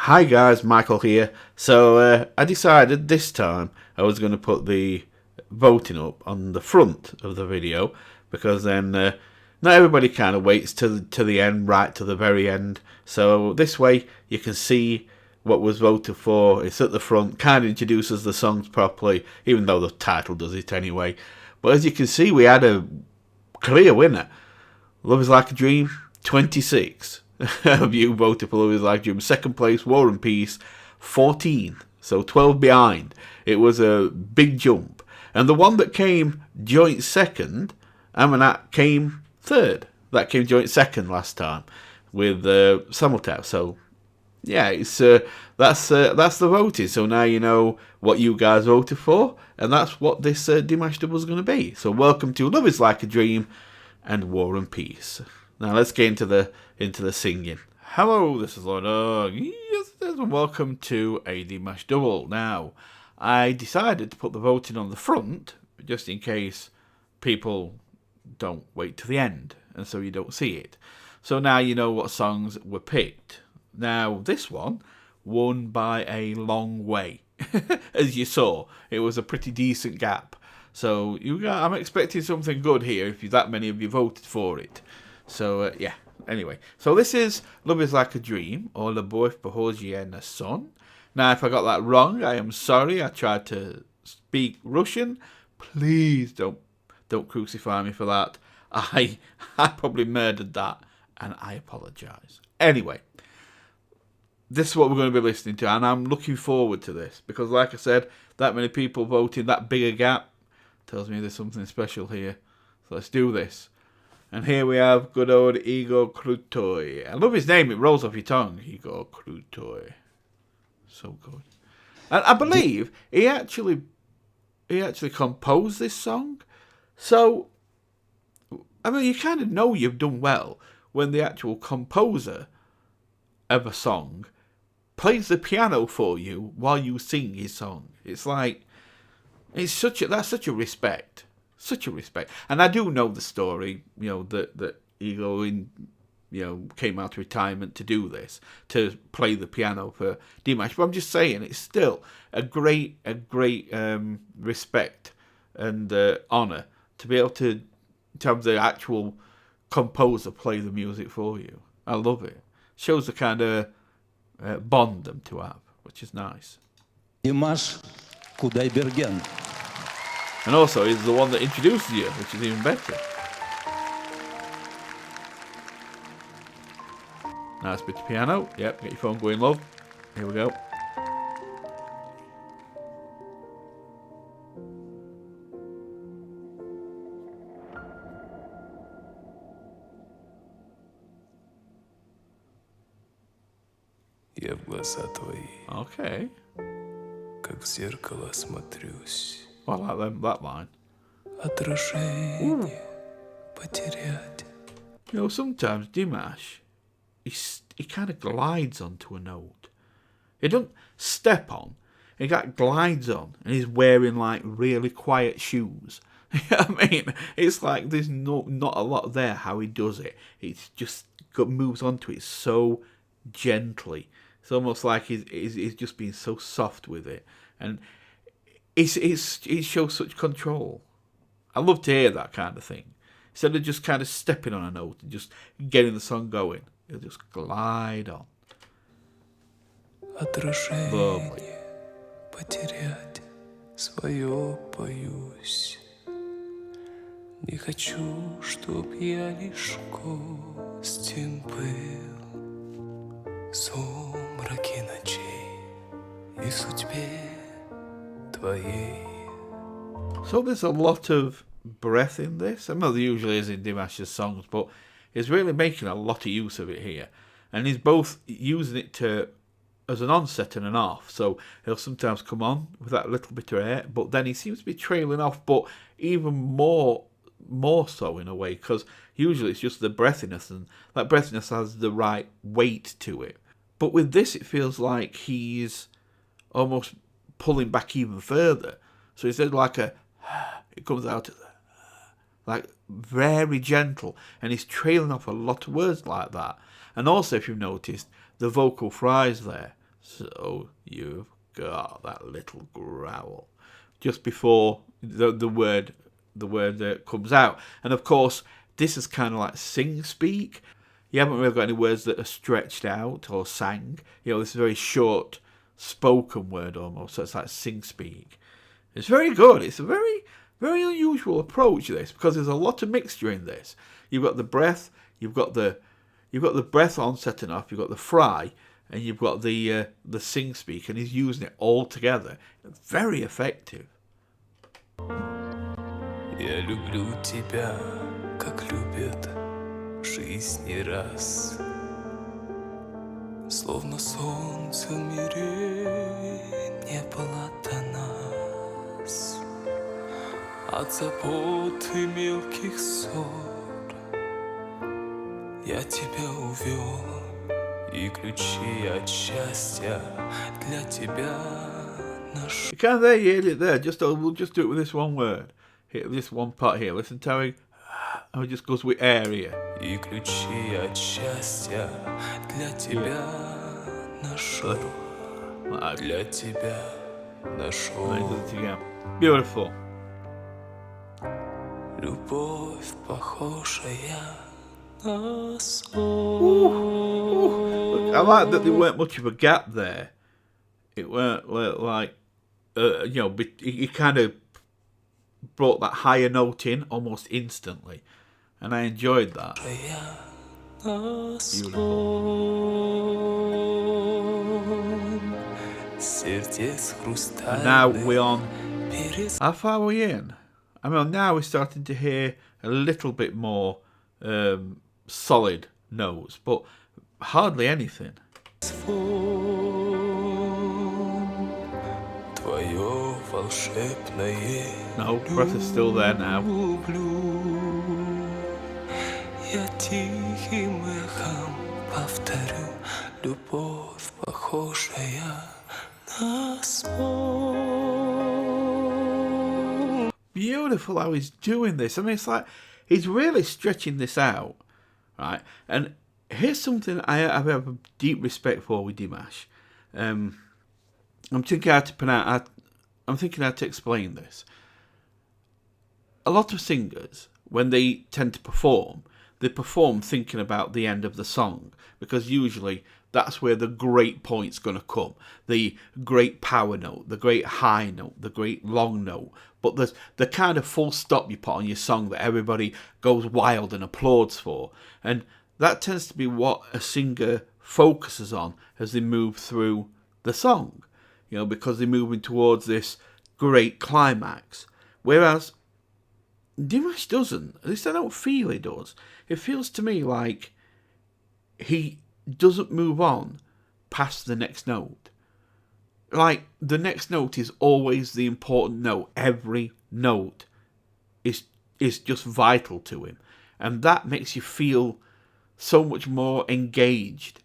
Hi guys, Michael here. So I decided this time I was going to put the voting up on the front of the video because then not everybody kind of waits to the end, right to the very end. So this way you can see what was voted for. It's at the front, kind of introduces the songs properly, even though the title does it anyway. But as you can see, we had a clear winner. Love is Like a Dream, 26. Of you voted for Love is Like a Dream. Second place, War and Peace, 14. So 12 behind. It was a big jump. And the one that came joint second, Amanat came third. That came joint second last time with Samotep. So yeah, it's that's the voting. So now you know what you guys voted for, and that's what this Dimash double is going to be. So welcome to Love is Like a Dream and War and Peace. Now let's get into the singing. Hello, this is LordUg. Yes, and welcome to a Dimash double. Now, I decided to put the voting on the front just in case people don't wait to the end, and so you don't see it. So now you know what songs were picked. Now, this one won by a long way. As you saw, it was a pretty decent gap. So I'm expecting something good here if that many of you voted for it. So, yeah. Anyway, so this is Love is Like a Dream, or Le Boeuf Pahorgie na Son. Now, if I got that wrong, I am sorry. I tried to speak Russian. Please don't crucify me for that. I probably murdered that, and I apologise. Anyway, this is what we're going to be listening to, and I'm looking forward to this, because like I said, that many people voting, that bigger gap, tells me there's something special here. So let's do this. And here we have good old Igor Krutoy. I love his name, it rolls off your tongue. Igor Krutoy. So good. And I believe he actually composed this song. So, I mean, you kind of know you've done well when the actual composer of a song plays the piano for you while you sing his song. It's like, that's such a respect. Such a respect. And I do know the story, that Igor came out of retirement to do this, to play the piano for Dimash. But I'm just saying, it's still a great respect and honour to be able to have the actual composer play the music for you. I love it. Shows the kind of bond them to have, which is nice. Dimash Qudaibergen. And also, he's the one that introduces you, which is even better. Nice bit of piano. Yep, get your phone going, love. Here we go. Я в глаза твои, Okay. как в зеркало смотрюсь. I like that line. Отражение потерять. Sometimes Dimash, he kind of glides onto a note. He doesn't step on. He glides on, and he's wearing like really quiet shoes. I mean, it's like there's not a lot there how he does it. It's just moves onto it so gently. It's almost like he's just being so soft with it, and it shows such control. I love to hear that kind of thing. Instead of just kind of stepping on a note and just getting the song going, he'll just glide on. Отражение потерять, свое боюсь. Не хочу, чтоб я лишь гостем был в сумраке ночей и в судьбе твоей. So there's a lot of breath in this. I know there usually is in Dimash's songs, but he's really making a lot of use of it here. And he's both using it as an onset and an off. So he'll sometimes come on with that little bit of air, but then he seems to be trailing off, but even more so in a way, because usually it's just the breathiness, and that breathiness has the right weight to it. But with this, it feels like he's almost pulling back even further. So instead of like it comes out like very gentle, and he's trailing off a lot of words like that. And also, if you've noticed, the vocal fries there, So you've got that little growl just before the word comes out. And of course, this is kind of like sing speak. You haven't really got any words that are stretched out or sang. This is a very short spoken word almost. So it's like sing speak. It's very good. It's a very, very unusual approach to this, because there's a lot of mixture in this. You've got the breath, you've got the breath on setting off, you've got the fry, and you've got the sing speak, and he's using it all together. Very effective. Я люблю тебя, как любит жизнь не раз. Словно солнце в мире не было до нас. От забот и мелких ссор я тебя увел, и ключи от счастья для тебя нашел. You can't hear it there. We'll just do it with this one word. Here, this one part here. Listen to how it just goes with air here. И ключи от счастья для тебя нашел. Для тебя нашел. Beautiful. Любовь, похожая на сон. I like that there weren't much of a gap there. It weren't like, he kind of brought that higher note in almost instantly, and I enjoyed that. Beautiful. And now we're on. How far are we in? I mean, now we're starting to hear a little bit more solid notes, but hardly anything. No, breath is still there now. Beautiful how he's doing this. I mean, it's like he's really stretching this out, right? And here's something I have a deep respect for with Dimash. I'm thinking how to explain this. A lot of singers, when they tend to perform, they perform thinking about the end of the song, because usually that's where the great point's going to come. The great power note, the great high note, the great long note. But there's the kind of full stop you put on your song that everybody goes wild and applauds for. And that tends to be what a singer focuses on as they move through the song, because they're moving towards this great climax. Whereas Dimash doesn't. At least I don't feel he does. It feels to me like he doesn't move on past the next note. Like, the next note is always the important note. Every note is just vital to him. And that makes you feel so much more engaged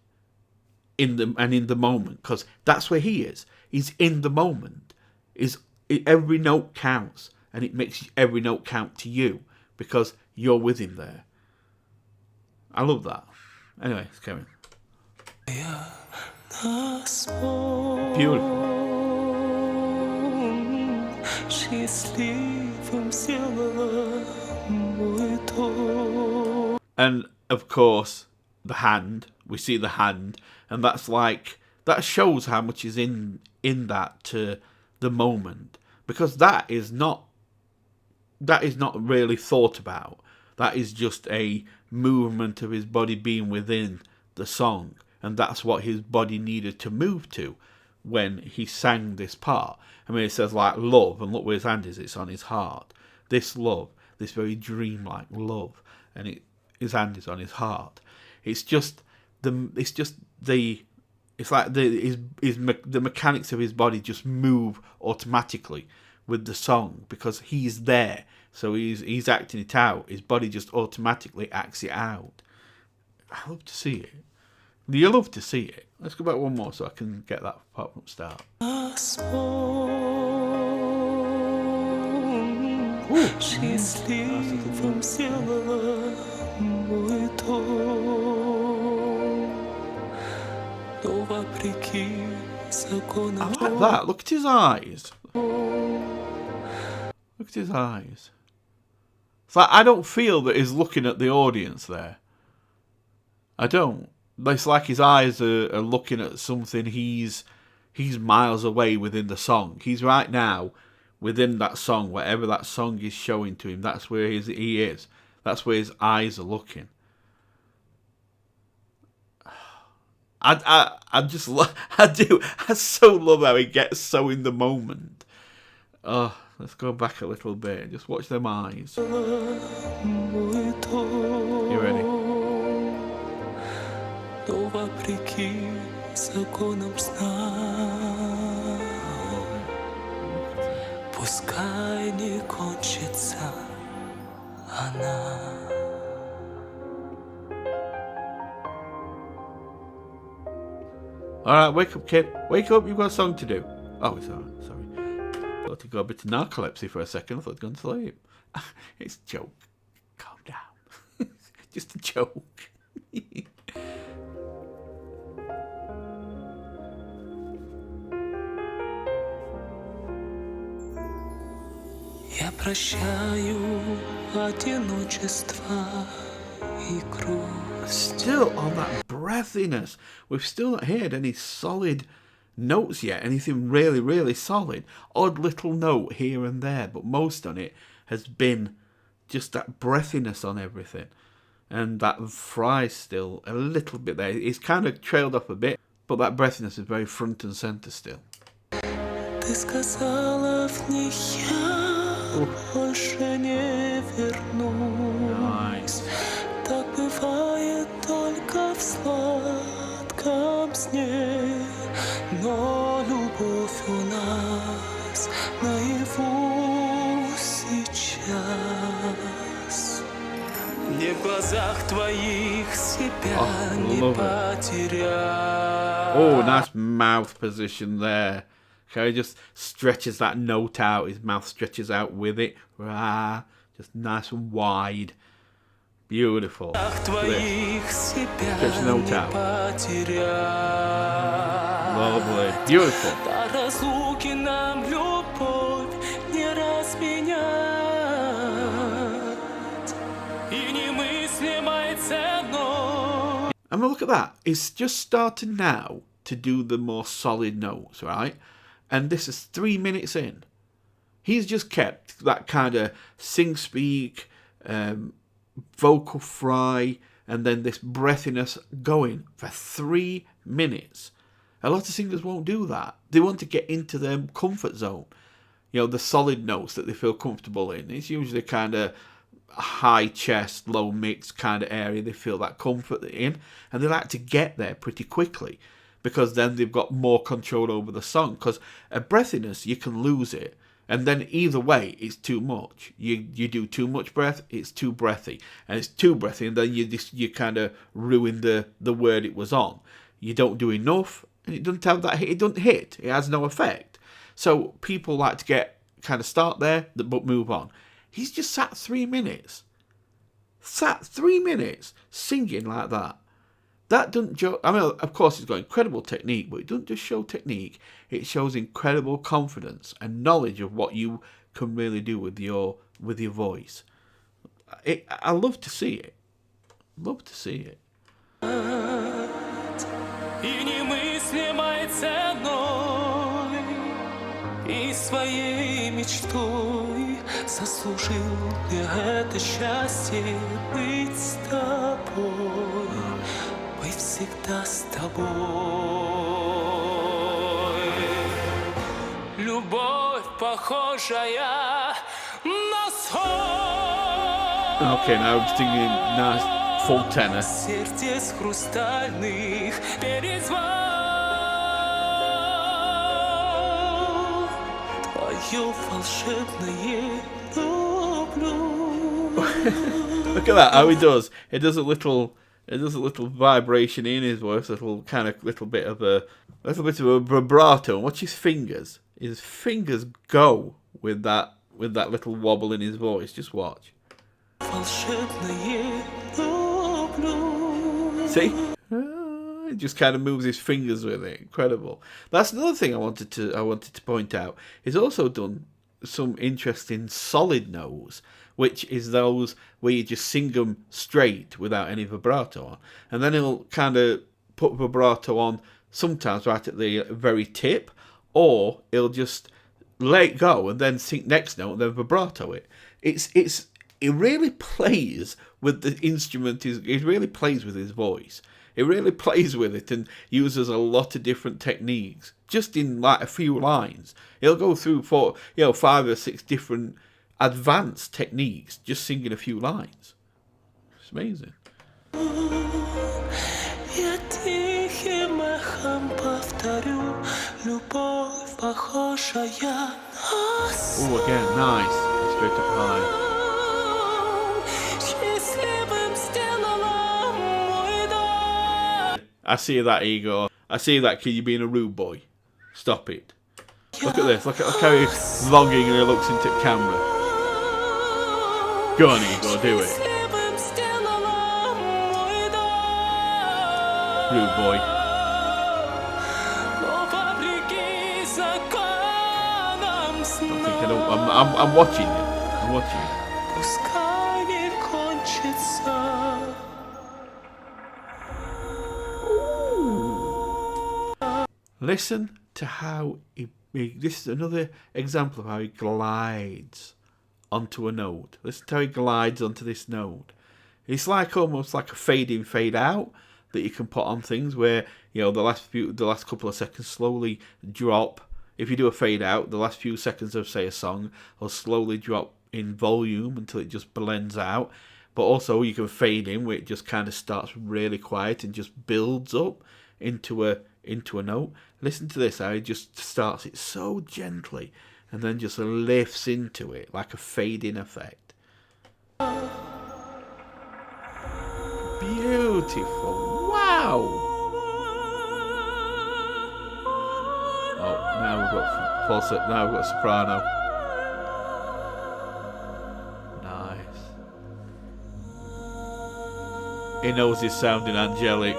in the moment, because that's where he is. He's in the moment. Every note counts, and it makes every note count to you because you're with him there. I love that. Anyway, let's carry on. Beautiful. And of course, the hand. We see the hand, and that shows how much is in that to the moment, because that is not really thought about. That is just a movement of his body being within the song, and that's what his body needed to move to when he sang this part. I mean, it says like love, and look where his hand is. It's on his heart. This love, this very dreamlike love, and his hand is on his heart. It's like the mechanics of his body just move automatically with the song, because he's there. So he's acting it out. His body just automatically acts it out. I love to see it. You love to see it. Let's go back one more so I can get that part from start. но вопреки I законам. like that. Look at his eyes. Look at his eyes. It's like I don't feel that he's looking at the audience there. I don't. It's like his eyes are looking at something he's miles away within the song. He's right now within that song, whatever that song is showing to him. That's where he is. That's where his eyes are looking. I just I so love how he gets so in the moment. Oh, let's go back a little bit and just watch them eyes. You ready? Но вопреки законам сна, пускай не кончится она. Alright, wake up, kid. Wake up, you've got a song to do. Oh, it's alright, sorry. Thought he'd got a bit of narcolepsy for a second. I thought he'd gone to sleep. It's a joke. Calm down. Just a joke. Я прощаю одиночество и грусть. Still on that breathiness. We've still not heard any solid notes yet. Anything really, really solid. Odd little note here and there, but most on it has been just that breathiness on everything. And that fry still a little bit there. It's kind of trailed off a bit, but that breathiness is very front and center still. Ты сказала в них я больше не вернусь. Так бывает только в сладком сне, но любовь у нас наяву сейчас. Мне в глазах твоих себя не потерять. Oh, nice mouth position there. How he just stretches that note out. His mouth stretches out with it. Just nice and wide. Beautiful. Stretch the note out. Lovely. Beautiful. I mean, look at that. It's just starting now to do the more solid notes, right? And this is 3 minutes in. He's just kept that kind of sing-speak, vocal fry, and then this breathiness going for 3 minutes. A lot of singers won't do that. They want to get into their comfort zone. You know, the solid notes that they feel comfortable in. It's usually kind of high chest, low mix kind of area they feel that comfort in. And they like to get there pretty quickly, because then they've got more control over the song. Because a breathiness, you can lose it. And then either way, it's too much. You do too much breath, it's too breathy. And it's too breathy, and then you kind of ruin the word it was on. You don't do enough, and it doesn't have that hit. It doesn't hit. It has no effect. So people like to kind of start there, but move on. He's just sat 3 minutes. Sat 3 minutes singing like that. That doesn't show. I mean, of course, he's got incredible technique, but it doesn't just show technique. It shows incredible confidence and knowledge of what you can really do with your voice. I love to see it. Love to see it. Заслужил я это счастье быть с тобой, быть всегда с тобой. Любовь, похожая на сон. Okay, now I'm singing nice full tenor. Сердец хрустальных перезвон. Твое волшебное люблю. Look at that, how he does. It does a little vibration in his voice, little bit of a vibrato. Watch his fingers. His fingers go with that little wobble in his voice. Just watch. See? He just kind of moves his fingers with it. Incredible. That's another thing I wanted to point out. He's also done some interesting solid notes, which is those where you just sing them straight without any vibrato on, and then he'll kind of put vibrato on sometimes right at the very tip, or he'll just let it go and then sing next note and then vibrato it. It really plays with the instrument. It really plays with his voice. It really plays with it and uses a lot of different techniques just in like a few lines. He'll go through 5 or 6 different advanced techniques just singing a few lines. It's amazing. Я тихим эхом повторю, любовь похожая на Oh, again, nice. Straight up high. счастливым сделала мой дом. I see that, Igor. I see that kid. You being a rude boy. Stop it. Look at this. Look how he's vlogging and he looks into the camera. Go on, Igor. Do it. Счастливым сделала мой дом. Rude boy. Но вопреки законам сна, I'm watching you. I'm watching you. пускай не кончится. Listen to how this is another example of how he glides onto a note. Listen to how he glides onto this note. It's like almost like a fade in, fade out that you can put on things where, you know, the last couple of seconds slowly drop. If you do a fade out, the last few seconds of, say, a song will slowly drop in volume until it just blends out. But also you can fade in where it just kind of starts really quiet and just builds up into a note. Listen to this, how he just starts it so gently and then just lifts into it like a fade-in effect. Beautiful. Wow. Oh, now we've got falsetto. Now we've got soprano. Nice. He knows he's sounding angelic.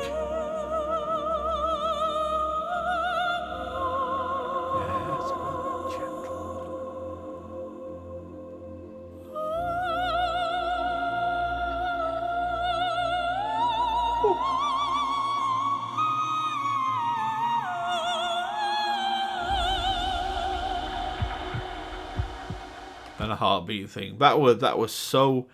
And a heartbeat thing. That was so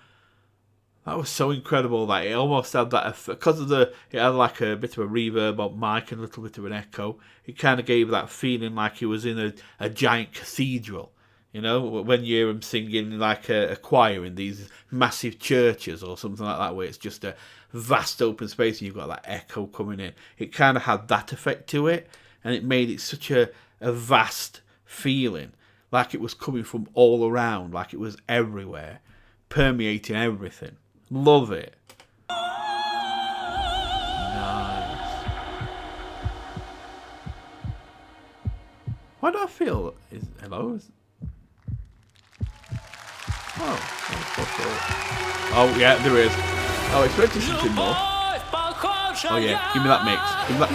incredible that it almost had that, because of it had like a bit of a reverb on mic and a little bit of an echo. It kind of gave that feeling like he was in a giant cathedral. You know, when you hear him singing like a choir in these massive churches or something like that, where it's just a vast open space and you've got that echo coming in. It kind of had that effect to it, and it made it such a vast feeling, like it was coming from all around, like it was everywhere, permeating everything. Love it. Nice. Why do I feel... Hello? Oh, yeah, there is. Oh, expecting something more. Oh, yeah, give me that mix. Give me that...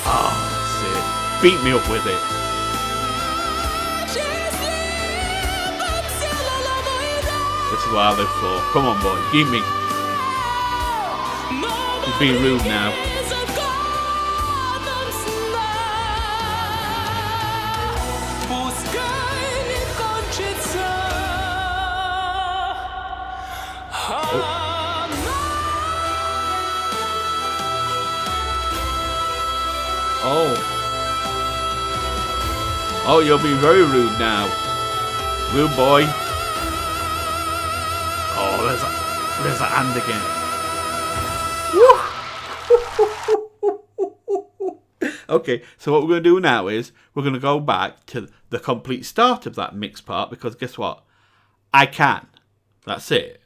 Oh, that's it. Beat me up with it. This is what I live for. Come on, boy. Give me. He's being rude now. Oh. Oh, you're being very rude now. Rude boy. Oh, there's that hand again. Okay, so what we're going to do now is we're going to go back to the complete start of that mix part, because guess what? I can. That's it.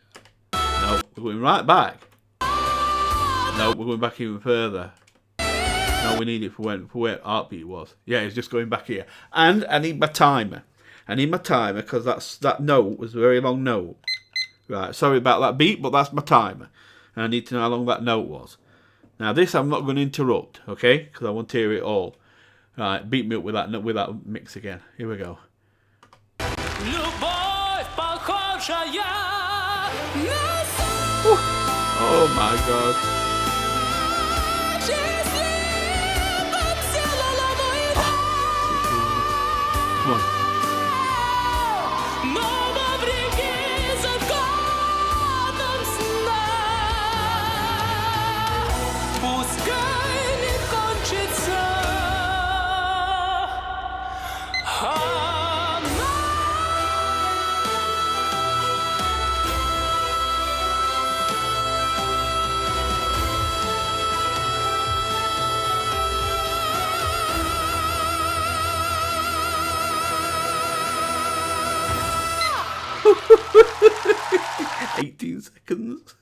No, we're going right back. No, we're going back even further. No, we need it for where heartbeat was. Yeah, it's just going back here. And I need my timer. I need my timer because that note was a very long note. Right, sorry about that beat, but that's my timer. And I need to know how long that note was. Now this I'm not going to interrupt, okay? Because I want to hear it all. Right, beat me up with that mix again. Here we go. Oh my God. Come on. "18 seconds."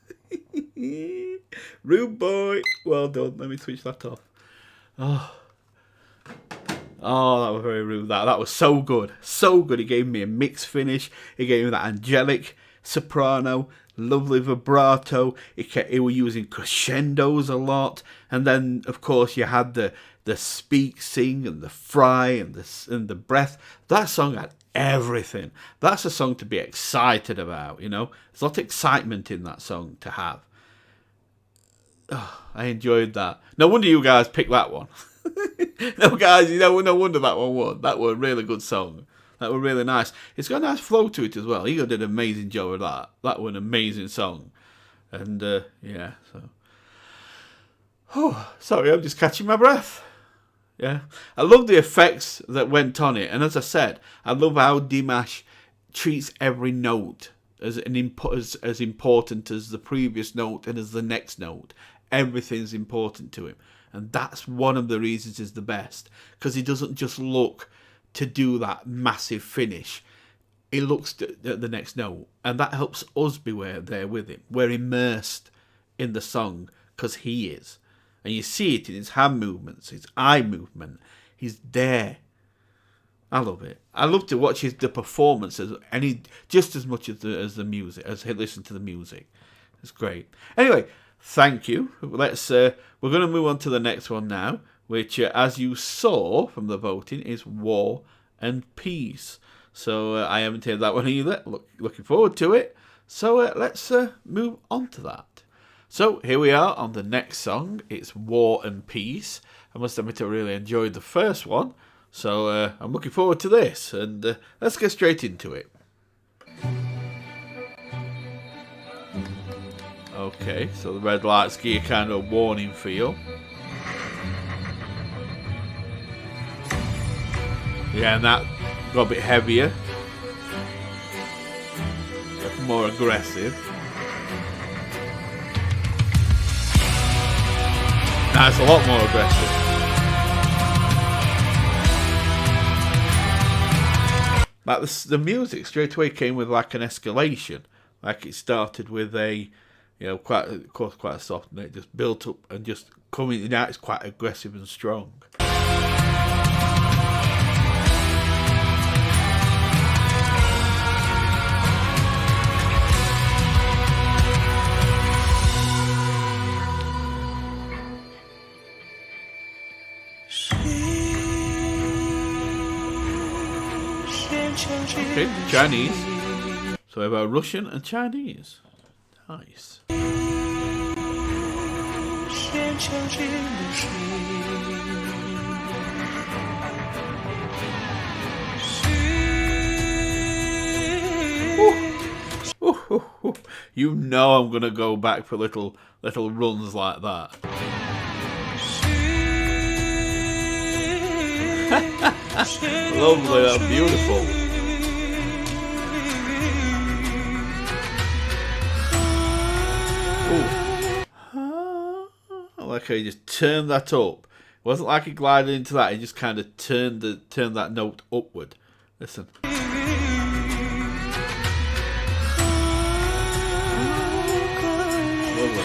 Rude boy. Well done. Let me switch that off. Oh, that was very rude. That was so good. So good. He gave me a mixed finish. He gave me that angelic soprano, lovely vibrato. He was using crescendos a lot. And then, of course, you had the speak, sing, and the fry, and the breath. That song had everything. That's a song to be excited about, you know. There's a lot of excitement in that song to have. Oh, I enjoyed that. No wonder you guys picked that one. No, guys, no wonder that one won. That was a really good song. That was really nice. It's got a nice flow to it as well. Igor did an amazing job of that. That was an amazing song. And, yeah, so... Oh, sorry, I'm just catching my breath. Yeah, I love the effects that went on it, and as I said, I love how Dimash treats every note as important as the previous note and as the next note. Everything's important to him, and that's one of the reasons he's the best, because he doesn't just look to do that massive finish. He looks at the next note, and that helps us be there with him. We're immersed in the song because he is. And you see it in his hand movements, his eye movement. He's there. I love it. I love to watch the performances, just as much as the music, as he listen to the music. It's great. Anyway, thank you. We're going to move on to the next one now, which, as you saw from the voting, is War and Peace. So I haven't heard that one either. Looking forward to it. So let's move on to that. So here we are on the next song. It's War and Peace. I must admit I really enjoyed the first one. So I'm looking forward to this. And let's get straight into it. Okay, so the red lights give you kind of a warning feel. Yeah, and that got a bit heavier. That's more aggressive. That's a lot more aggressive. Like the music straight away came with like an escalation. Like it started with a, quite a soft, and it just built up and just coming out. It's quite aggressive and strong. Okay, Chinese. So about Russian and Chinese. Nice. Ooh. You know I'm gonna go back for little runs like that. Lovely, that's beautiful. I like how he just turned that up. It wasn't like he glided into that, he just kind of turned that note upward. Listen. Lovely.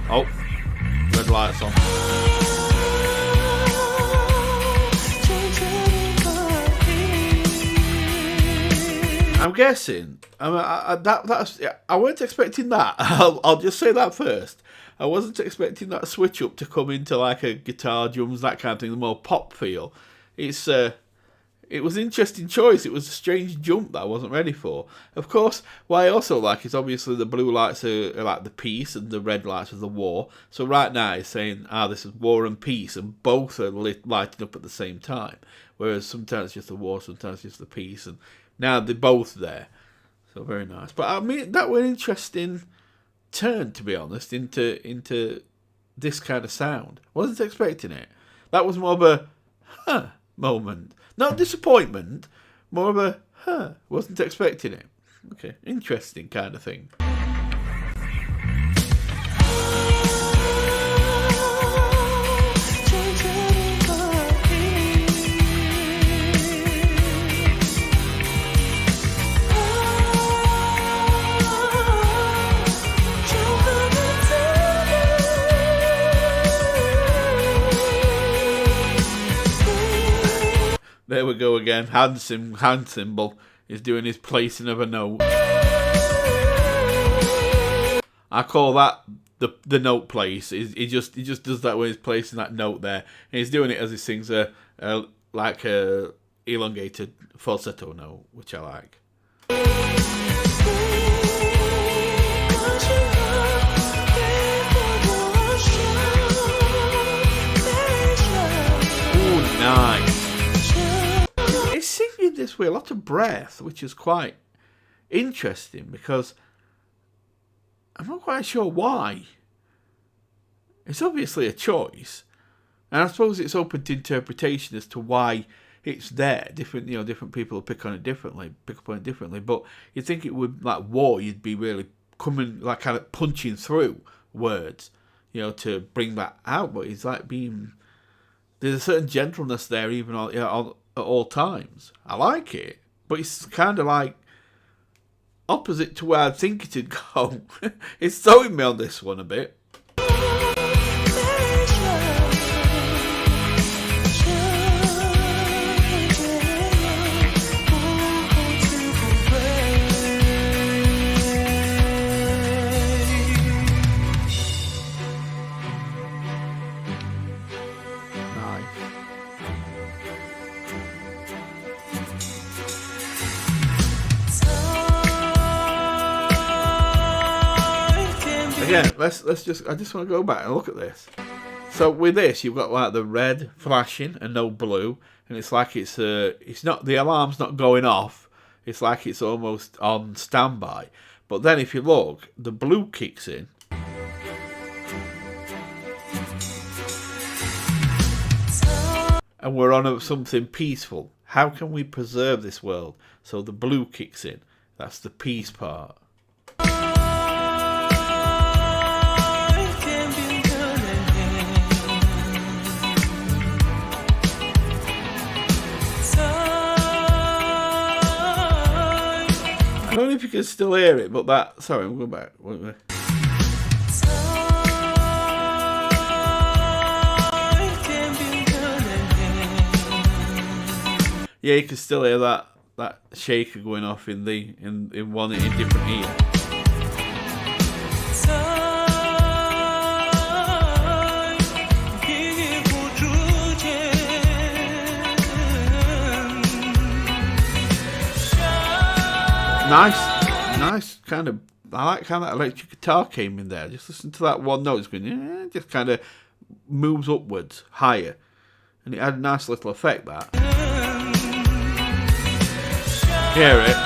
Oh, red lights on. I'm guessing. I mean, I wasn't expecting that. I'll just say that first. I wasn't expecting that switch up to come into like a guitar, drums, that kind of thing, the more pop feel. It was an interesting choice. It was a strange jump that I wasn't ready for. Of course, what I also like is obviously the blue lights are like the peace and the red lights are the war. So right now it's saying, this is war and peace, and both are lighting up at the same time. Whereas sometimes it's just the war, sometimes it's just the peace, and now they're both there. So very nice. But I mean, that was an interesting turn, to be honest, into this kind of sound. Wasn't expecting it. That was more of a moment. Not disappointment, more of a wasn't expecting it. Okay, interesting kind of thing. There we go again. Hand symbol is doing his placing of a note. I call that the note place. He just does that when he's placing that note there, and he's doing it as he sings a elongated falsetto note, which I like. Ooh, nice. It's singing this with a lot of breath, which is quite interesting because I'm not quite sure why. It's obviously a choice, and I suppose it's open to interpretation as to why it's there. Different people will pick up on it differently. But you'd think it would, like war, you'd be really coming, like kind of punching through words, to bring that out. But it's like there's a certain gentleness there, even at all times. I like it, but it's kind of like opposite to where I think it'd go. It's throwing me on this one a bit. Again, I just want to go back and look at this. So with this, you've got like the red flashing and no blue, and it's like it's not, the alarm's not going off. It's like it's almost on standby. But then if you look, the blue kicks in. And we're on something peaceful. How can we preserve this world? So the blue kicks in. That's the peace part. I don't know if you can still hear it, but that... Sorry, I'm going back. Yeah, you can still hear that shaker going off in one in different ear. Nice kind of. I like how that electric guitar came in there. Just listen to that one note. It's going, just kind of moves upwards, higher, and it had a nice little effect. That. Hear it?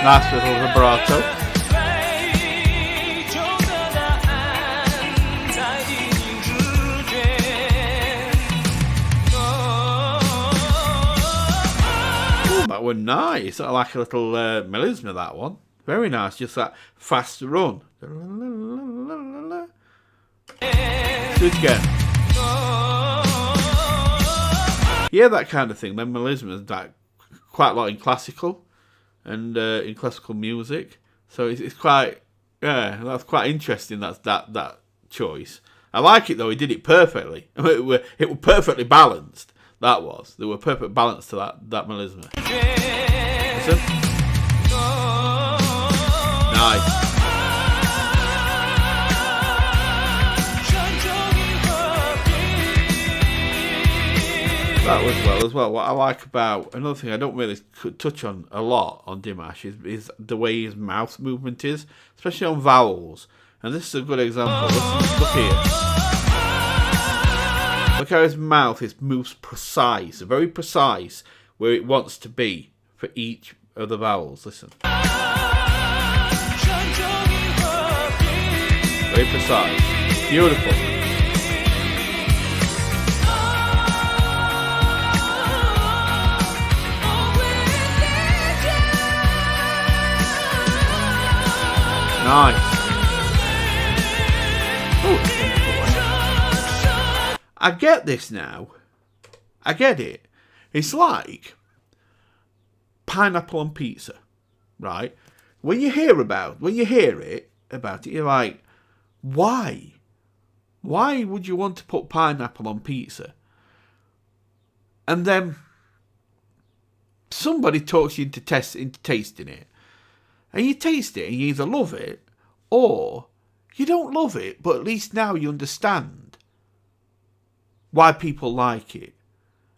Nice little vibrato. That was nice. I like a little melisma, that one. Very nice. Just that fast run. Do it again. Yeah, that kind of thing. Then melisma is like quite a lot in classical and in classical music. So it's quite, that's quite interesting. That's that choice. I like it though. He did it perfectly. I mean, it was perfectly balanced. That was. There were perfect balance to that melisma. Listen. Nice. That was well as well. What I like about another thing I don't really touch on a lot on Dimash is the way his mouth movement is, especially on vowels. And this is a good example. Look here. Look how his mouth moves precise, very precise, where it wants to be for each of the vowels. Listen. Very precise. Beautiful. Nice. Ooh, I get this now. I get it. It's like pineapple on pizza, right? When you hear it about it, you're like, why? Why would you want to put pineapple on pizza? And then somebody talks you into tasting it. And you taste it and you either love it or you don't love it, but at least now you understand why people like it.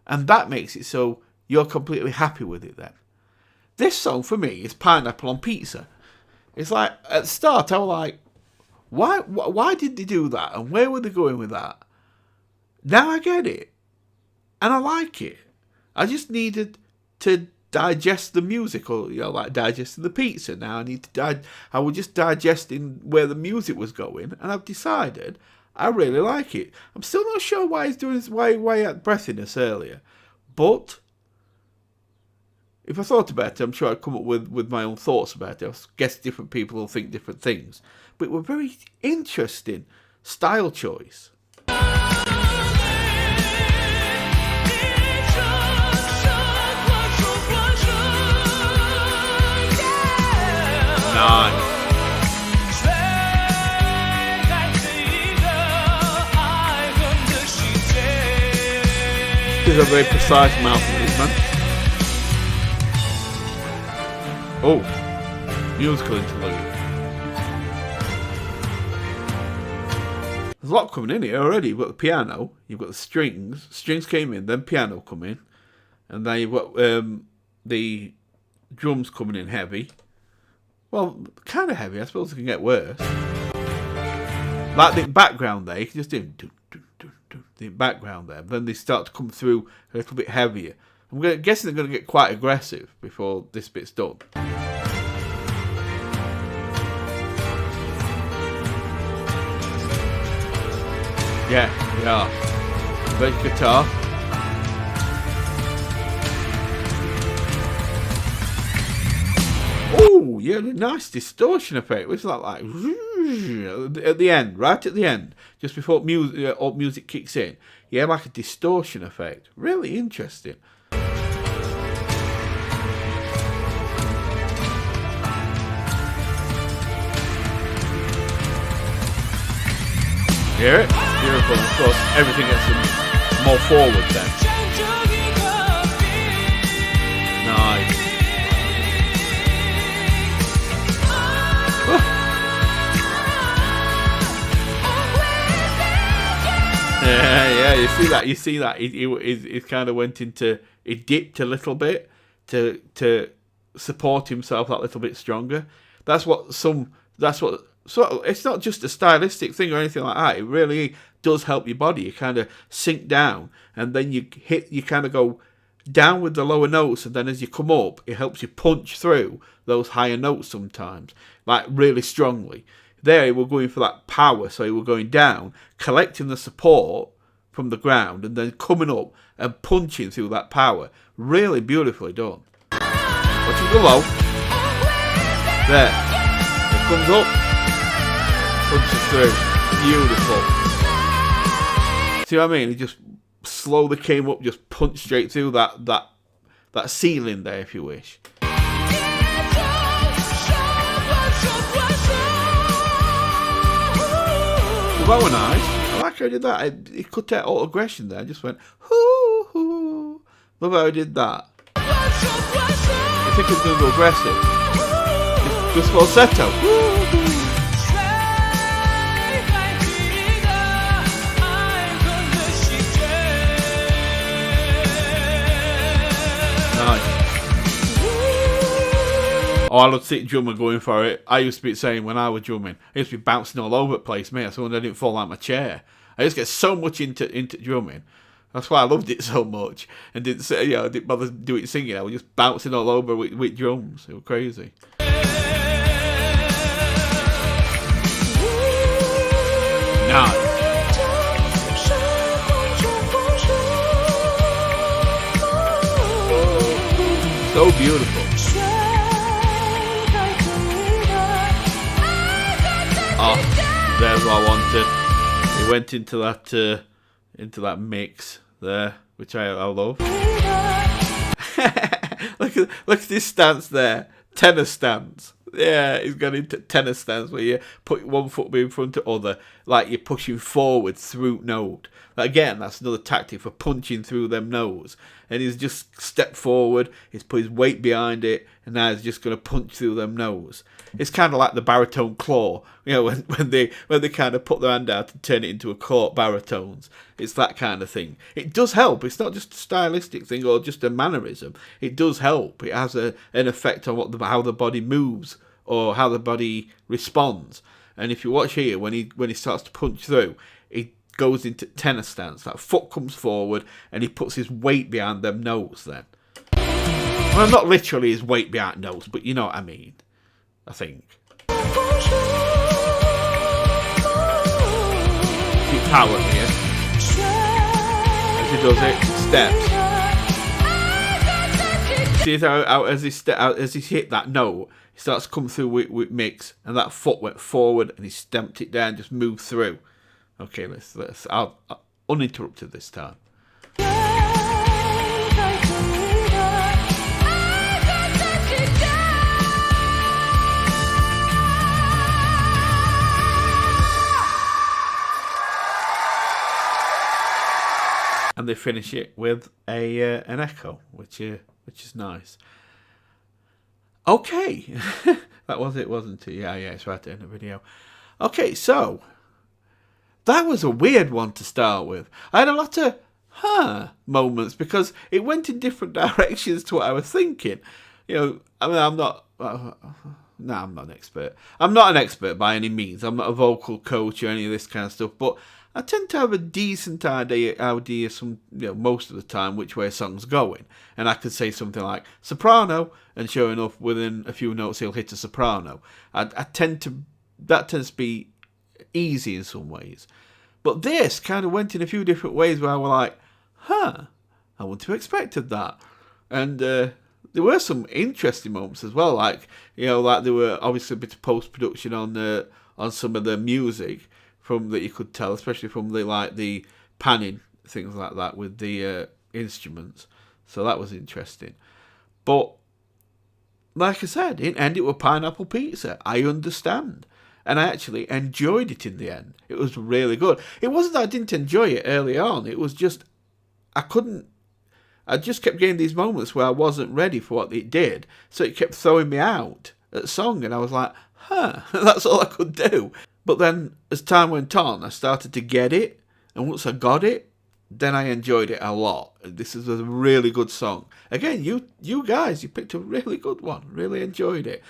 And that makes it so you're completely happy with it then. This song for me is pineapple on pizza. It's like, at the start I was like, why did they do that? And where were they going with that? Now I get it. And I like it. I just needed to digest the music, or like digesting the pizza. Now I was just digesting where the music was going, and I've decided I really like it. I'm still not sure why he's doing his way at breathiness earlier, but if I thought about it, I'm sure I'd come up with my own thoughts about it. I guess different people will think different things, but it was a very interesting style choice. Nice. This is a very precise mouth movement. Oh, musical interlude. There's a lot coming in here already. You've got the piano, you've got the strings. Strings came in, then piano come in, and then you've got the drums coming in heavy. Well, kind of heavy. I suppose it can get worse. Like the background there, you can just do the background there. Then they start to come through a little bit heavier. I'm guessing they're going to get quite aggressive before this bit's done. Yeah, they are. Bass guitar. Oh, yeah, nice distortion effect. It's like at the end, right at the end, just before music kicks in. Yeah, like a distortion effect. Really interesting. Hear it? Beautiful. Of course, everything gets more forward then. Nice. Yeah, you see that. He kind of went into, he dipped a little bit to support himself that little bit stronger. So it's not just a stylistic thing or anything like that. It really does help your body. You kind of sink down, and then you kind of go down with the lower notes, and then as you come up, it helps you punch through those higher notes sometimes, like really strongly. There, we're going for that power, so we're going down, collecting the support from the ground, and then coming up and punching through that power. Really beautifully done. Watch it go low. There. It comes up, punches through. Beautiful. See what I mean? It just slowly came up, just punched straight through that ceiling there, if you wish. That were nice. I I like how he did that. He cut out all aggression there. Just went, hoo, hoo. Love how he did that. I think it's going to go aggressive. Just falsetto. Nice. Oh, I love to see drummer going for it. I used to be saying when I was drumming, I used to be bouncing all over the place, mate. So when I didn't fall out of my chair, I just get so much into drumming. That's why I loved it so much, and didn't say, I didn't bother doing singing. I was just bouncing all over with drums. It was crazy. Nice. So beautiful. Oh, there's what I wanted. It went into that mix there, which I love. look at this stance there, tenor stance. Yeah, he's gone into tenor stance where you put one foot in front of the other, like you're pushing forward through note. Again, that's another tactic for punching through them notes. And he's just stepped forward, he's put his weight behind it, and now he's just going to punch through them notes. It's kind of like the baritone claw, when they kind of put their hand out and turn it into a claw baritones. It's that kind of thing. It does help. It's not just a stylistic thing or just a mannerism. It does help. It has an effect on how the body moves or how the body responds. And if you watch here, when he starts to punch through, he goes into tenor stance. That foot comes forward and he puts his weight behind them notes then. Well, not literally his weight behind notes, but you know what I mean. I think. Keep power here. As he does it, steps. See how as he hit that note, he starts to come through with mix, and that foot went forward, and he stamped it down, just moved through. Okay, let's. I'll uninterrupted this time. And they finish it with an echo, which is nice. Okay, that was it, wasn't it? Yeah, it's right there in the video. Okay, so that was a weird one to start with. I had a lot of moments because it went in different directions to what I was thinking. I'm not an expert. I'm not an expert by any means. I'm not a vocal coach or any of this kind of stuff, but I tend to have a decent idea most of the time which way a song's going. And I could say something like soprano, and sure enough, within a few notes he'll hit a soprano. That tends to be easy in some ways. But this kind of went in a few different ways where I was like, I wouldn't have expected that. And there were some interesting moments as well, like there were obviously a bit of post-production on some of the music from that you could tell, especially from the panning, things like that with the instruments. So that was interesting. But like I said, in the end it was pineapple pizza. I understand. And I actually enjoyed it in the end. It was really good. It wasn't that I didn't enjoy it early on. It was just, I just kept getting these moments where I wasn't ready for what it did. So it kept throwing me out at the song. And I was like, that's all I could do. But then as time went on, I started to get it. And once I got it, then I enjoyed it a lot. This is a really good song. Again, you guys, you picked a really good one. Really enjoyed it.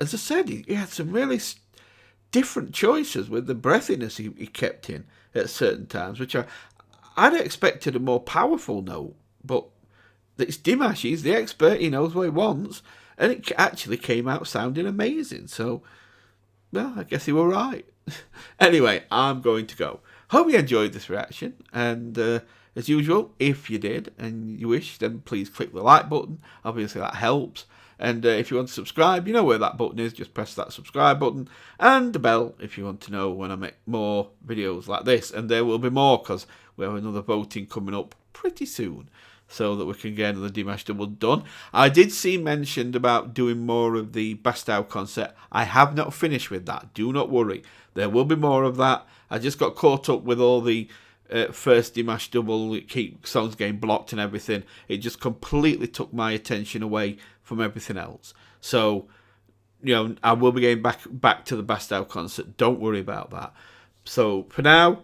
As I said, he had some really different choices with the breathiness he kept in at certain times, which I'd expected a more powerful note, but it's Dimash, he's the expert, he knows what he wants, and it actually came out sounding amazing. So, well, I guess he were right. Anyway, I'm going to go. Hope you enjoyed this reaction, and as usual, if you did and you wish, then please click the like button. Obviously that helps. And if you want to subscribe, you know where that button is. Just press that subscribe button and the bell if you want to know when I make more videos like this. And there will be more because we have another voting coming up pretty soon. so that we can get the Dimash double done. I did see mentioned about doing more of the Bastau concert. I have not finished with that. Do not worry. There will be more of that. I just got caught up with all the first Dimash double, keep songs getting blocked and everything. It just completely took my attention away from everything else. So, you know, I will be getting back to the Bastau concert. Don't worry about that. So for now,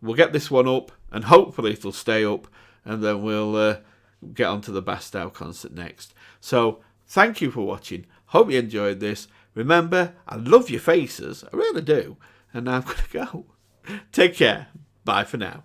we'll get this one up, and hopefully it'll stay up, and then we'll get on to the Bastau concert next. So thank you for watching. Hope you enjoyed this. Remember, I love your faces. I really do. And now I'm going to go. Take care. Bye for now.